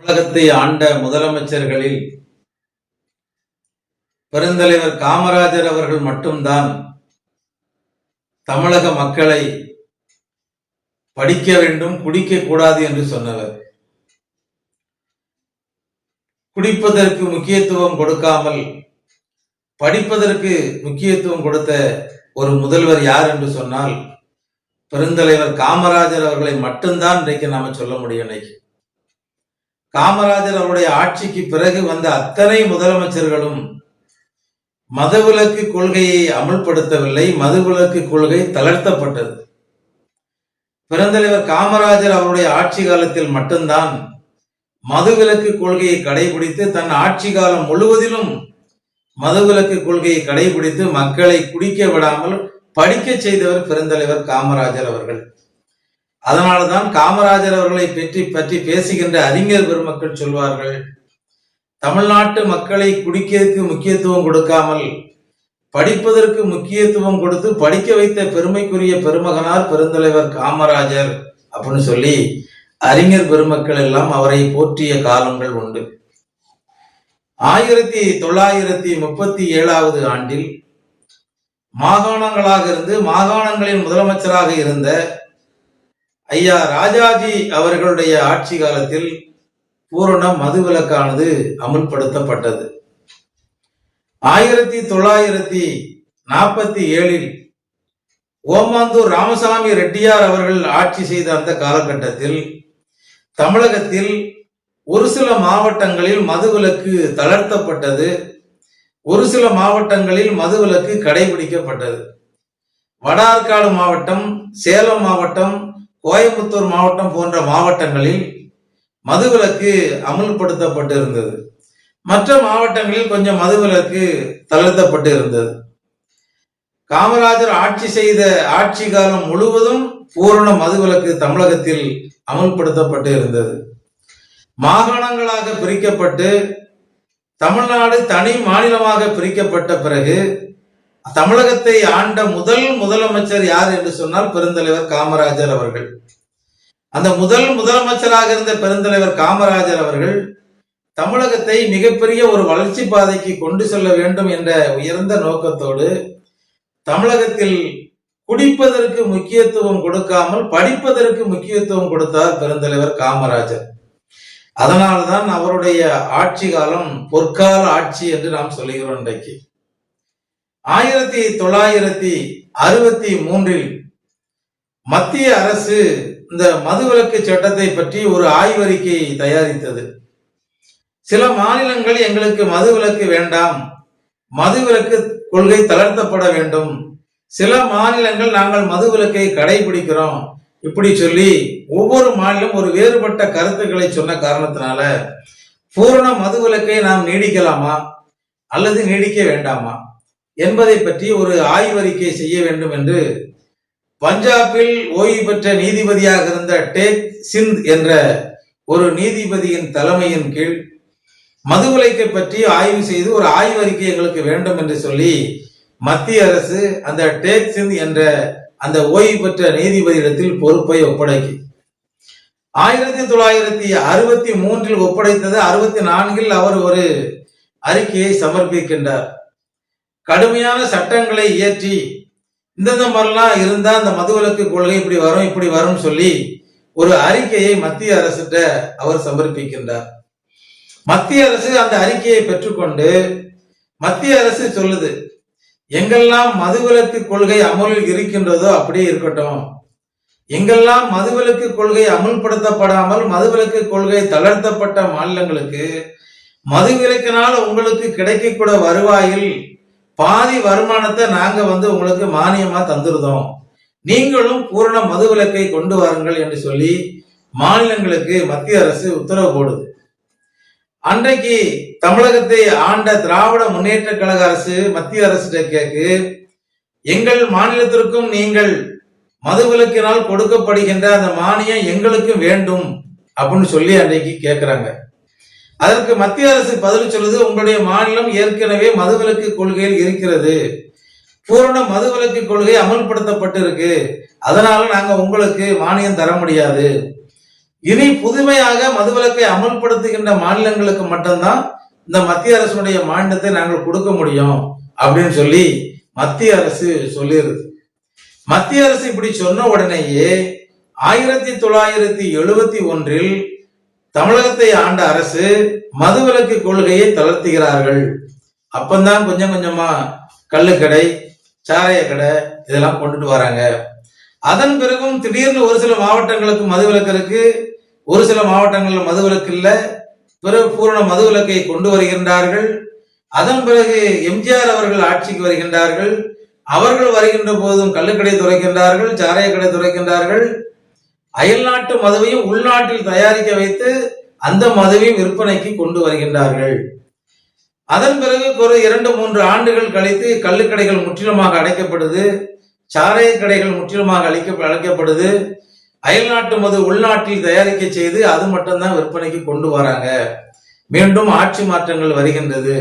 தமிழகத்தை ஆண்ட முதலமைச்சர்களில் பெருந்தலைவர் காமராஜர் அவர்கள் மட்டும்தான் தமிழக மக்களை படிக்க வேண்டும், குடிக்க கூடாது என்று சொன்னவர். குடிப்பதற்கு முக்கியத்துவம் கொடுக்காமல் படிப்பதற்கு முக்கியத்துவம் கொடுத்த ஒரு முதல்வர் யார் என்று சொன்னால் பெருந்தலைவர் காமராஜர் அவர்களை மட்டும்தான் இன்றைக்கு நாம சொல்ல முடியும். காமராஜர் அவருடைய ஆட்சிக்கு பிறகு வந்த அத்தனை முதலமைச்சர்களும் மதுவிலக்கு கொள்கையை அமுல்படுத்தவில்லை. மதுவிலக்கு கொள்கை தளர்த்தப்பட்டது. பெருந்தலைவர் காமராஜர் அவருடைய ஆட்சி காலத்தில் மட்டும்தான் மதுவிலக்கு கொள்கையை கடைபிடித்து தன் ஆட்சி காலம் முழுவதிலும் மதுவிலக்கு கொள்கையை கடைபிடித்து மக்களை குடிக்க விடாமல் படிக்க செய்தவர் பெருந்தலைவர் காமராஜர் அவர்கள். அதனால்தான் காமராஜர் அவர்களை பற்றி பேசுகின்ற அறிஞர் பெருமக்கள் சொல்வார்கள், தமிழ்நாட்டு மக்களை குடிக்கிறதுக்கு முக்கியத்துவம் கொடுக்காமல் படிப்பதற்கு முக்கியத்துவம் கொடுத்து படிக்க வைத்த பெருமைக்குரிய பெருமகனார் பெருந்தலைவர் காமராஜர் அப்படின்னு சொல்லி அறிஞர் பெருமக்கள் எல்லாம் அவரை போற்றிய காலங்கள் உண்டு. 1937 ஆண்டில் மாகாணங்களாக இருந்து மாகாணங்களின் முதலமைச்சராக இருந்த ஐயா ராஜாஜி அவர்களுடைய ஆட்சி காலத்தில் பூரண மதுவிலக்கானது அமுல்படுத்தப்பட்டது. 1947 ஓமாந்தூர் ராமசாமி ரெட்டியார் அவர்கள் ஆட்சி செய்த அந்த காலகட்டத்தில் தமிழகத்தில் ஒரு சில மாவட்டங்களில் மதுவிலக்கு தளர்த்தப்பட்டது, ஒரு சில மாவட்டங்களில் மதுவிலக்கு கடைபிடிக்கப்பட்டது. வட ஆற்காடு மாவட்டம், சேலம் மாவட்டம், கோயம்புத்தூர் மாவட்டம் போன்ற மாவட்டங்களில் மதுவிலக்கு அமுல்படுத்தப்பட்டு இருந்தது. மற்ற மாவட்டங்களில் கொஞ்சம் மதுவிலக்கு தளர்த்தப்பட்டு இருந்தது. காமராஜர் ஆட்சி செய்த ஆட்சி காலம் முழுவதும் பூரண மதுவிலக்கு தமிழகத்தில் அமுல்படுத்தப்பட்டு இருந்தது. மாகாணங்களாக பிரிக்கப்பட்டு தமிழ்நாடு தனி மாநிலமாக பிரிக்கப்பட்ட பிறகு தமிழகத்தை ஆண்ட முதல் முதலமைச்சர் யார் என்று சொன்னால் பெருந்தலைவர் காமராஜர் அவர்கள். அந்த முதல் முதலமைச்சராக இருந்த பெருந்தலைவர் காமராஜர் அவர்கள் தமிழகத்தை மிகப்பெரிய ஒரு வளர்ச்சி பாதைக்கு கொண்டு செல்ல வேண்டும் என்ற உயர்ந்த நோக்கத்தோடு தமிழகத்தில் குடிப்பதற்கு முக்கியத்துவம் கொடுக்காமல் படிப்பதற்கு முக்கியத்துவம் கொடுத்தார் பெருந்தலைவர் காமராஜர். அதனால்தான் அவருடைய ஆட்சி காலம் பொற்கால ஆட்சி என்று நாம் சொல்லுகிறோம். இன்றைக்கு 1963 மத்திய அரசு இந்த மதுவிலக்கு சட்டத்தை பற்றி ஒரு ஆய்வறிக்கை தயாரித்தது. சில மாநிலங்கள் எங்களுக்கு மதுவிலக்கு வேண்டாம், மதுவிலக்கு கொள்கை தளர்த்தப்பட வேண்டும், சில மாநிலங்கள் நாங்கள் மதுவிலக்கை கடைபிடிக்கிறோம், இப்படி சொல்லி ஒவ்வொரு மாநிலம் ஒரு வேறுபட்ட கருத்துக்களை சொன்ன காரணத்தினால பூரண மதுவிலக்கை நாம் நீடிக்கலாமா அல்லது நீடிக்க வேண்டாமா என்பதை பற்றி ஒரு ஆய்வறிக்கை செய்ய வேண்டும் என்று பஞ்சாபில் ஓய்வு பெற்ற நீதிபதியாக இருந்த டேக் சிந்த் என்ற ஒரு நீதிபதியின் தலைமையின் கீழ் மதுவிலக்கை பற்றி ஆய்வு செய்து ஒரு ஆய்வறிக்கை எங்களுக்கு வேண்டும் என்று சொல்லி மத்திய அரசு அந்த டேக் சிந்த் என்ற அந்த ஓய்வு பெற்ற நீதிபதியிடத்தில் பொறுப்பை ஒப்படைக்கு 1963 ஒப்படைத்தது. 64 அவர் ஒரு அறிக்கையை சமர்ப்பிக்கின்றார். கடுமையான சட்டங்களை இயற்றி இந்தந்த மாதிரிலாம் இருந்தா அந்த மதுவிலக்கு கொள்கை இப்படி வரும் சொல்லி ஒரு அறிக்கையை மத்திய அரசிட்ட அவர் சமர்ப்பிக்கின்றார். மத்திய அரசு அந்த அறிக்கையை பெற்றுக்கொண்டு மத்திய அரசு சொல்லுது, எங்கெல்லாம் மதுவிலக்கு கொள்கை அமலில் இருக்கின்றதோ அப்படியே இருக்கட்டும், எங்கெல்லாம் மதுவிலக்கு கொள்கை அமுல்படுத்தப்படாமல் மதுவிலக்கு கொள்கை தளர்த்தப்பட்ட மாநிலங்களுக்கு மதுவிலக்கினால் உங்களுக்கு கிடைக்கக்கூடிய வருவாயில் பாதி வருமானத்தை நாங்க உங்களுக்கு மானியமா தந்துருதோம், நீங்களும் பூரண மதுவிலக்கை கொண்டு வாருங்கள் என்று சொல்லி மாநிலங்களுக்கு மத்திய அரசு உத்தரவு போடுது. அன்றைக்கு தமிழகத்தை ஆண்ட திராவிட முன்னேற்ற கழக அரசு மத்திய அரசு கேக்கு, எங்கள் மாநிலத்திற்கும் நீங்கள் மதுவிலக்கினால் கொடுக்கப்படுகின்ற அந்த மானியம் எங்களுக்கு வேண்டும் அப்படின்னு சொல்லி அன்றைக்கு கேட்கிறாங்க. அதற்கு மத்திய அரசு பதில் சொல்லுது, உங்களுடைய மாநிலம் ஏற்கனவே மதுவிலக்கு கொள்கையில் இருக்கிறது, பூரண மதுவிலக்கு கொள்கை அமல்படுத்தப்பட்டு இருக்கு, அதனால நாங்க உங்களுக்கு மானியம் தர முடியாது, இனி புதுமையாக மதுவிலக்கை அமல்படுத்துகின்ற மாநிலங்களுக்கு மட்டும்தான் இந்த மத்திய அரசுடைய மானியத்தை நாங்கள் கொடுக்க முடியும் அப்படின்னு சொல்லி மத்திய அரசு சொல்லிடுது. மத்திய அரசு இப்படி சொன்ன உடனேயே 1971 தமிழகத்தை ஆண்ட அரசு மதுவிலக்கு கொள்கையை தளர்த்துகிறார்கள். அப்பந்தான் கொஞ்சம் கொஞ்சமா கள்ளுக்கடை, சாராய கடை இதெல்லாம் கொண்டுட்டு வராங்க. அதன் பிறகும் திடீர்னு ஒரு சில மாவட்டங்களுக்கு மதுவிலக்கு இருக்கு, ஒரு சில மாவட்டங்களில் மதுவிலக்கு இல்ல, பிறகு பூரண மதுவிலக்கை கொண்டு வருகின்றார்கள். அதன் பிறகு எம்ஜிஆர் அவர்கள் ஆட்சிக்கு வருகின்றார்கள். அவர்கள் வருகின்ற போதும் கள்ளுக்கடை துறைக்கின்றார்கள், சாராய கடை துறைக்கின்றார்கள். அயல்நாட்டு மதுவையும் உள்நாட்டில் தயாரிக்க வைத்து அந்த மதுவையும் விற்பனைக்கு கொண்டு வருகின்றார்கள். அதன் பிறகு ஒரு 2-3 ஆண்டுகள் கழித்து கள்ளுக்கடைகள் முற்றிலுமாக அடைக்கப்படுது, சாராய கடைகள் முற்றிலுமாக அழைக்கப்படுது. அயல்நாட்டு மது உள்நாட்டில் தயாரிக்க செய்து அது மட்டும்தான் விற்பனைக்கு கொண்டு வராங்க. மீண்டும் ஆட்சி மாற்றங்கள் வருகின்றது.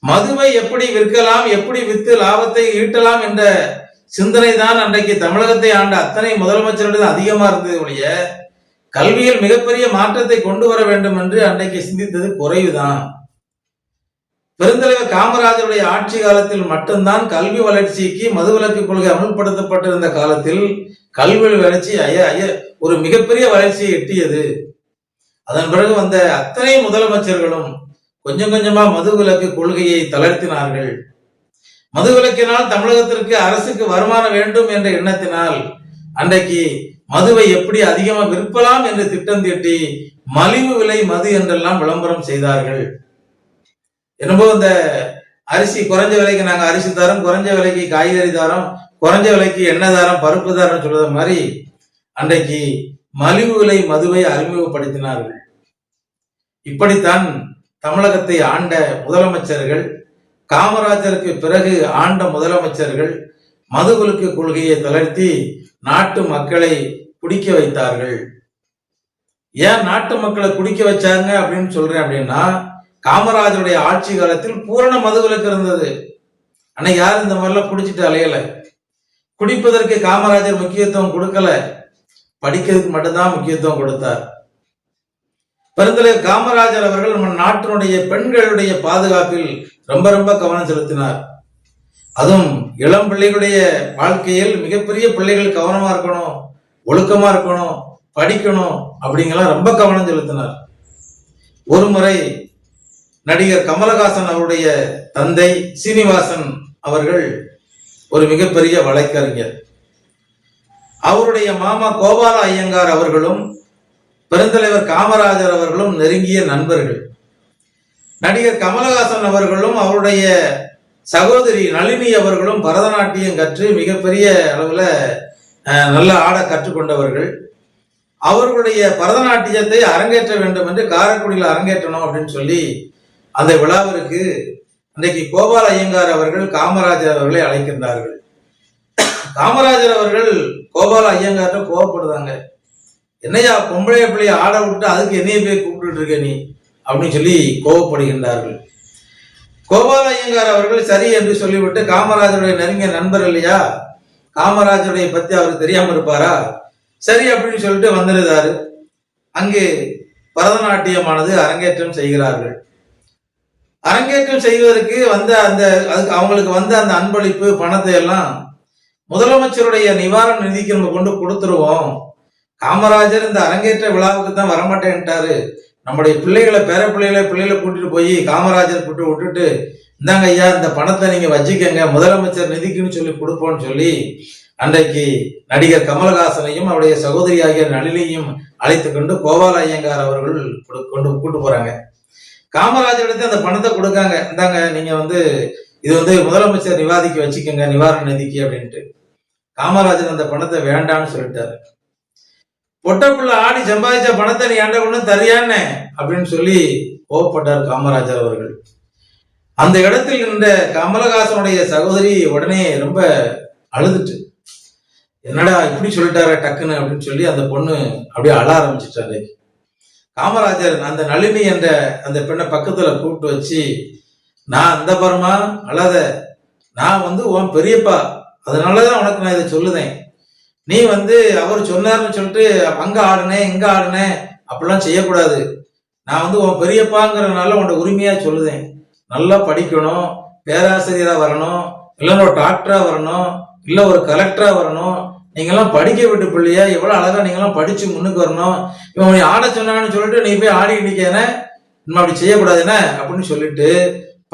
மதுவை எப்படி விற்கலாம், எப்படி வித்து லாபத்தை ஈட்டலாம் என்ற சிந்தனை தான் அன்றைக்கு தமிழகத்தை ஆண்ட அத்தனை முதலமைச்சர்களிடம் அதிகமா இருந்தது ஒழிய கல்வியில் மிகப்பெரிய மாற்றத்தை கொண்டு வர வேண்டும் என்று அன்றைக்கு சிந்தித்தது குறைவுதான். பெருந்தலைவர் காமராஜருடைய ஆட்சி காலத்தில் மட்டும்தான் கல்வி வளர்ச்சிக்கு மதுவிலக்கு கொள்கை அமல்படுத்தப்பட்டிருந்த காலத்தில் கல்வி வளர்ச்சி ஒரு மிகப்பெரிய வளர்ச்சியை எட்டியது. அதன் பிறகு வந்த அத்தனை முதலமைச்சர்களும் கொஞ்சம் கொஞ்சமா மதுவிலக்கு கொள்கையை தளர்த்தினார்கள். மதுவிலக்கினால் தமிழகத்திற்கு அரசுக்கு வருமானம் வேண்டும் என்ற எண்ணத்தினால் அன்றைக்கு மதுவை எப்படி அதிகமாக விற்பலாம் என்று திட்டம் தீட்டி மலிவு விலை மது என்றெல்லாம் விளம்பரம் செய்தார்கள். என்னமோ இந்த அரிசி குறைஞ்ச விலைக்கு நாங்க அரிசி தரோம், குறைஞ்ச விலைக்கு காய்கறி தரோம், குறைஞ்ச விலைக்கு எண்ணெய் தரோம், பருப்பு தரோம் சொல்றது மாதிரி அன்றைக்கு மலிவு விலை மதுவை அறிமுகப்படுத்தினார்கள். இப்படித்தான் தமிழகத்தை ஆண்ட முதலமைச்சர்கள், காமராஜருக்கு பிறகு ஆண்ட முதலமைச்சர்கள் மதுவிலக்கு கொள்கையை தளர்த்தி நாட்டு மக்களை குடிக்க வைத்தார்கள். ஏன் நாட்டு மக்களை குடிக்க வச்சாங்க அப்படின்னு சொல்றேன் அப்படின்னா, காமராஜருடைய ஆட்சி காலத்தில் பூரண மதுவிலக்கு இருந்தது. ஆனா யாரும் இந்த மாதிரிலாம் குடிச்சிட்டு அலையல. குடிப்பதற்கு காமராஜர் முக்கியத்துவம் கொடுக்கல, படிக்கிறதுக்கு மட்டும்தான் முக்கியத்துவம் கொடுத்தார். பெருந்தலைவர் காமராஜர் அவர்கள் நம்ம நாட்டினுடைய பெண்களுடைய பாதுகாப்பில் ரொம்ப ரொம்ப கவனம் செலுத்தினார். அதுவும் இளம் பிள்ளைகளுடைய வாழ்க்கையில் மிகப்பெரிய பிள்ளைகள் கவனமா இருக்கணும், ஒழுக்கமா இருக்கணும், படிக்கணும் அப்படிங்கலாம் ரொம்ப கவனம் செலுத்தினார். ஒரு முறை நடிகர் கமலஹாசன் அவருடைய தந்தை சீனிவாசன் அவர்கள் ஒரு மிகப்பெரிய வழக்கறிஞர். அவருடைய மாமா கோபால ஐயங்கார் அவர்களும் பெருந்தலைவர் காமராஜர் அவர்களும் நெருங்கிய நண்பர்கள். நடிகர் கமலஹாசன் அவர்களும் அவருடைய சகோதரி நளினி அவர்களும் பரதநாட்டியம் கற்று மிகப்பெரிய அளவுல நல்ல ஆட கற்றுக்கொண்டவர்கள். அவர்களுடைய பரதநாட்டியத்தை அரங்கேற்ற வேண்டும் என்று காரைக்குடியில் அரங்கேற்றணும் அப்படின்னு சொல்லி அந்த விழாவிற்கு அன்றைக்கு கோபால ஐயங்கார் அவர்கள் காமராஜர் அவர்களை அழைக்கின்றார்கள். காமராஜர் அவர்கள் கோபால ஐயங்கார்ட்ட கோவப்படுதாங்க. என்னையா பொம்பளைய பிள்ளைய ஆட விட்டு அதுக்கு என்னைய போய் கூப்பிட்டு இருக்க நீ அப்படின்னு சொல்லி கோவப்படுகின்றார்கள். கோபால ஐயங்கார் அவர்கள் சரி என்று சொல்லிவிட்டு, காமராஜருடைய நெருங்கிய நண்பர் இல்லையா, காமராஜருடைய பத்தி அவருக்கு தெரியாம இருப்பாரா, சரி அப்படின்னு சொல்லிட்டு வந்துருந்தாரு. அங்கு பரதநாட்டியமானது அரங்கேற்றம் செய்கிறார்கள். அரங்கேற்றம் செய்வதற்கு வந்த அதுக்கு அவங்களுக்கு வந்த அந்த அன்பளிப்பு பணத்தை எல்லாம் முதலமைச்சருடைய நிவாரண நிதிக்கு நம்ம கொண்டு கொடுத்துருவோம். காமராஜர் இந்த அரங்கேற்ற விழாவுக்கு தான் வரமாட்டேன்ட்டாரு, நம்முடைய பிள்ளைகளை பேர பிள்ளைகளை கூட்டிட்டு போய் காமராஜர் கூட்டு விட்டுட்டு இந்தாங்க ஐயா இந்த பணத்தை நீங்க வச்சுக்கங்க முதலமைச்சர் நிதிக்குன்னு சொல்லி கொடுப்போம்னு சொல்லி அன்றைக்கு நடிகர் கமலஹாசனையும் அவருடைய சகோதரி ஆகிய நளினியையும் அழைத்து கொண்டு கோபால ஐயங்கார் அவர்கள் கூட்டு போறாங்க. காமராஜரிடத்தை அந்த பணத்தை கொடுக்காங்க, இந்தாங்க நீங்க இது முதலமைச்சர் நிவாதிக்கு வச்சுக்கோங்க நிவாரண நிதிக்கு அப்படின்ட்டு. காமராஜர் அந்த பணத்தை வேண்டான்னு சொல்லிட்டாரு. பொட்டப்புள்ள ஆடி சம்பாதிச்ச பணத்தை நீ ஏண்ட கொண்டு தரியானே அப்படின்னு சொல்லி கோவப்பட்டார் காமராஜர் அவர்கள். அந்த இடத்தில் நின்ற கமலஹாசனுடைய சகோதரி உடனே ரொம்ப அழுதுட்டு, என்னடா இப்படி சொல்லிட்டார டக்குன்னு அப்படின்னு சொல்லி அந்த பொண்ணு அப்படியே அழ ஆரம்பிச்சுட்டாரு. காமராஜர் அந்த நளினி என்ற அந்த பெண்ணை பக்கத்துல கூப்பிட்டு வச்சு, நான் அந்த பரமா அழாத, நான் உன் பெரியப்பா, அதனாலதான் உனக்கு நான் இதை சொல்லுதேன். நீ அவர் சொன்னார்னு சொல்லிட்டு அங்க ஆடுனேன் இங்க ஆடுனேன் அப்படிலாம் செய்யக்கூடாது. நான் உன் பெரியப்பாங்கிறதுனால உன்னோட உரிமையா சொல்லுதேன். நல்லா படிக்கணும், பேராசிரியரா வரணும், இல்லைன்னா ஒரு டாக்டரா வரணும், இல்ல ஒரு கலெக்டரா வரணும். நீங்கெல்லாம் படிக்க விட்டு பிள்ளையா, எவ்வளவு அழகா நீங்கெல்லாம் படிச்சு முன்னுக்கு வரணும். இவன் நீ ஆட சொன்னான்னு சொல்லிட்டு நீ போய் ஆடிக்கிட்டு நிற்கன, நம்ம அப்படி செய்யக்கூடாதுன்னு அப்படின்னு சொல்லிட்டு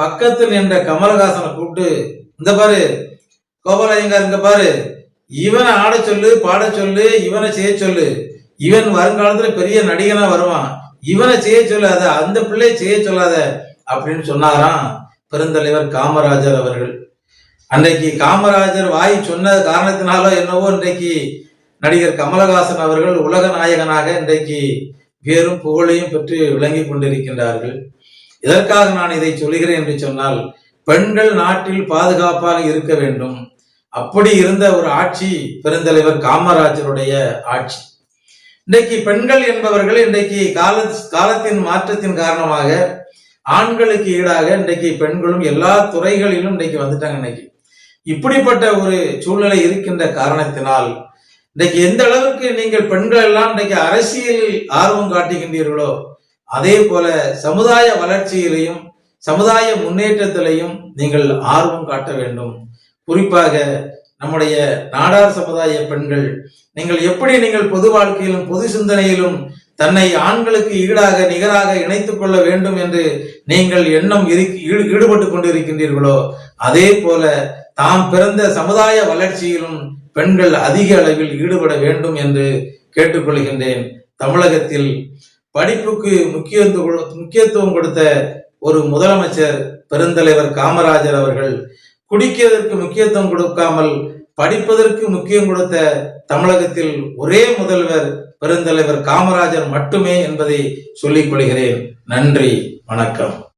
பக்கத்தில் நின்ற கமலஹாசனை கூப்பிட்டு, இந்த பாரு கோபாலயங்கார், இங்க பாரு, இவனை ஆட சொல்லு, பாட சொல்லு, இவனை செய்ய சொல்லு, இவன் வருங்காலத்துல பெரிய நடிகனா வருவான், இவனை செய்ய சொல்லாத, அந்த பிள்ளையை செய்ய சொல்லாத அப்படின்னு சொன்னாராம் பெருந்தலைவர் காமராஜர் அவர்கள். அன்றைக்கு காமராஜர் வாய் சொன்ன காரணத்தினாலோ என்னவோ இன்றைக்கு நடிகர் கமலஹாசன் அவர்கள் உலக நாயகனாக இன்றைக்கு பேரும் புகழையும் பெற்று விளங்கி கொண்டிருக்கின்றார்கள். இதற்காக நான் இதை சொல்கிறேன் என்று சொன்னால், பெண்கள் நாட்டில் பாதுகாப்பாக இருக்க வேண்டும். அப்படி இருந்த ஒரு ஆட்சி பெருந்தலைவர் காமராஜருடைய ஆட்சி. இன்றைக்கு பெண்கள் என்பவர்கள் இன்றைக்கு காலத்தின் மாற்றத்தின் காரணமாக ஆண்களுக்கு ஈடாக இன்றைக்கு பெண்களும் எல்லா துறைகளிலும் இன்றைக்கு வந்துட்டாங்க. இன்னைக்கு இப்படிப்பட்ட ஒரு சூழ்நிலை இருக்கின்ற காரணத்தினால் இன்றைக்கு எந்த அளவுக்கு நீங்கள் பெண்கள் எல்லாம் இன்றைக்கு அரசியலில் ஆர்வம் காட்டுகின்றீர்களோ, அதே போல சமுதாய வளர்ச்சியிலையும் சமுதாய முன்னேற்றத்திலையும் நீங்கள் ஆர்வம் காட்ட வேண்டும். குறிப்பாக நம்முடைய நாடார் சமுதாய பெண்கள், நீங்கள் பொது வாழ்க்கையிலும் பொது சிந்தனையிலும் தன்னை ஆண்களுக்கு ஈடாக நிகராக இணைத்துக் கொள்ள வேண்டும் என்று நீங்கள் எண்ணம் ஈடுபட்டு கொண்டிருக்கின்றீர்களோ, அதே போல தாம் பிறந்த சமுதாய வளர்ச்சியிலும் பெண்கள் அதிக அளவில் ஈடுபட வேண்டும் என்று கேட்டுக்கொள்கின்றேன். தமிழகத்தில் படிப்புக்கு முக்கியத்துவம் கொடுத்த ஒரு முதலமைச்சர் பெருந்தலைவர் காமராஜர் அவர்கள். குடிக்கிறதற்கு முக்கியத்துவம் கொடுக்காமல் படிப்பதற்கு முக்கியம் கொடுத்த தமிழகத்தில் ஒரே முதல்வர் பெருந்தலைவர் காமராஜர் மட்டுமே என்பதை சொல்லிக் கொள்கிறேன். நன்றி, வணக்கம்.